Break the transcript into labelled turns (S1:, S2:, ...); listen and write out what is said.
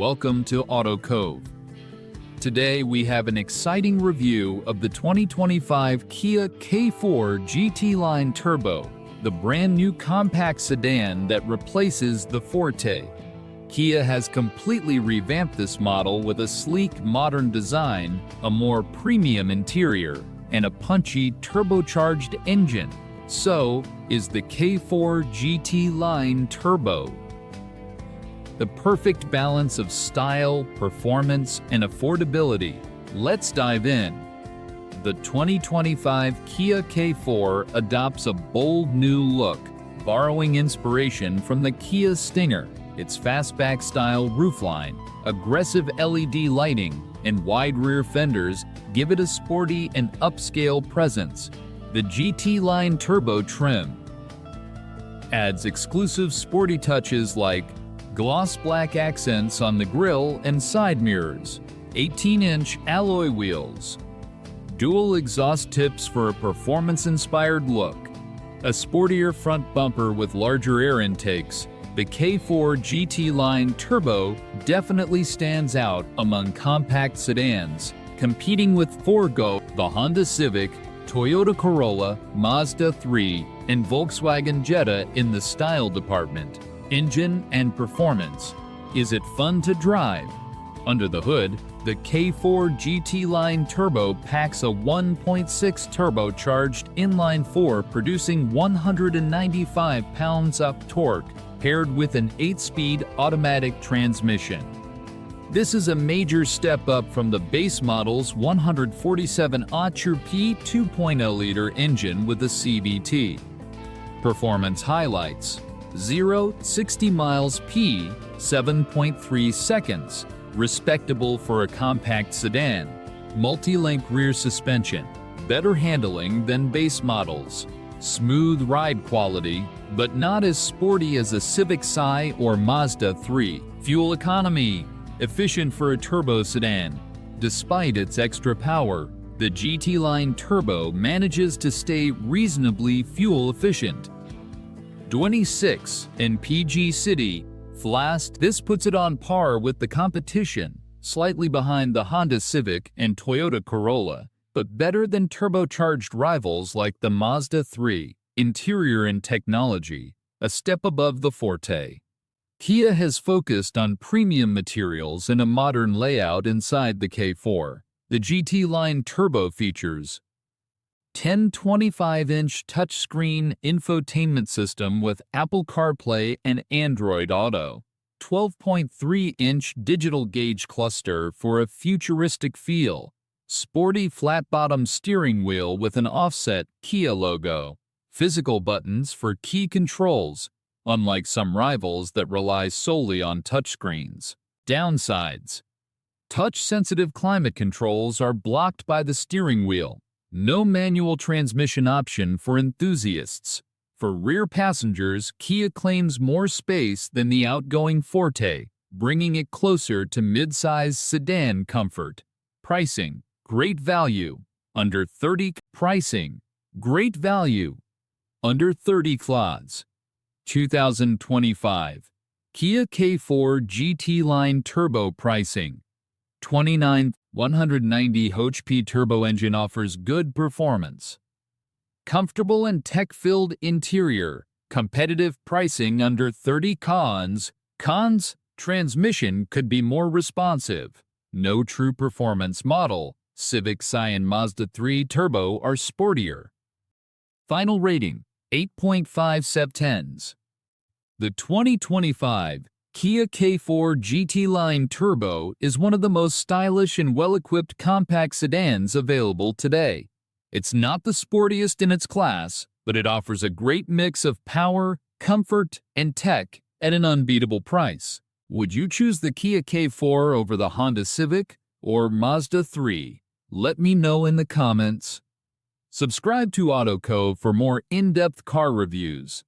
S1: welcome to AutoCove. Today we have an exciting review of the 2025 Kia K4 GT Line Turbo, the brand new compact sedan that replaces the Forte. Kia has completely revamped this model with a sleek, modern design, a more premium interior, and a punchy turbocharged engine. So is the K4 GT Line Turbo. The perfect balance of style, performance, and affordability. Let's dive in. The 2025 Kia K4 adopts a bold new look, borrowing inspiration from the Kia Stinger. Its fastback-style roofline, aggressive LED lighting, and wide rear fenders give it a sporty and upscale presence. The GT Line Turbo trim adds exclusive sporty touches like gloss black accents on the grille and side mirrors, 18-inch alloy wheels, dual exhaust tips for a performance-inspired look, a sportier front bumper with larger air intakes. The K4 GT Line Turbo definitely stands out among compact sedans, competing with Forgo, the Honda Civic, Toyota Corolla, Mazda 3, and Volkswagen Jetta in the style department. Engine and performance. Is it fun to drive? Under the hood, the K4 GT Line Turbo packs a 1.6 turbocharged inline-4 producing 195 pounds-up torque paired with an 8-speed automatic transmission. This is a major step up from the base model's 147 P 2.0-liter engine with a CVT. Performance highlights: 0-60 miles p. 7.3 seconds, respectable for a compact sedan. Multi-link rear suspension, better handling than base models. Smooth ride quality, but not as sporty as a Civic Si or Mazda 3. Fuel economy, efficient for a turbo sedan. Despite its extra power, the GT Line Turbo manages to stay reasonably fuel efficient. 26 in PG City, Flast. This puts it on par with the competition, slightly behind the Honda Civic and Toyota Corolla, but better than turbocharged rivals like the Mazda 3. Interior and technology, a step above the Forte. Kia has focused on premium materials and a modern layout inside the K4. The GT Line Turbo features 10-25-inch touchscreen infotainment system with Apple CarPlay and Android Auto, 12.3-inch digital gauge cluster for a futuristic feel, sporty flat-bottom steering wheel with an offset Kia logo, physical buttons for key controls, unlike some rivals that rely solely on touchscreens. Downsides: touch-sensitive climate controls are blocked by the steering wheel. No manual transmission option for enthusiasts. For rear passengers, Kia claims more space than the outgoing Forte, bringing it closer to mid-size sedan comfort. Pricing: great value, under 30. Pricing: great value, under 30 clods. 2025 Kia K4 GT Line Turbo pricing: 29. 190 HP turbo engine offers good performance. Comfortable and tech-filled interior. Competitive pricing under 30. Cons: transmission could be more responsive. No true performance model. Civic Si and Mazda 3 Turbo are sportier. Final rating: 8.5 sub-10s. The 2025 Kia K4 GT Line Turbo is one of the most stylish and well-equipped compact sedans available today. It's not the sportiest in its class, but it offers a great mix of power, comfort, and tech at an unbeatable price. Would you choose the Kia K4 over the Honda Civic or Mazda 3? Let me know in the comments. Subscribe to AutoCove for more in-depth car reviews.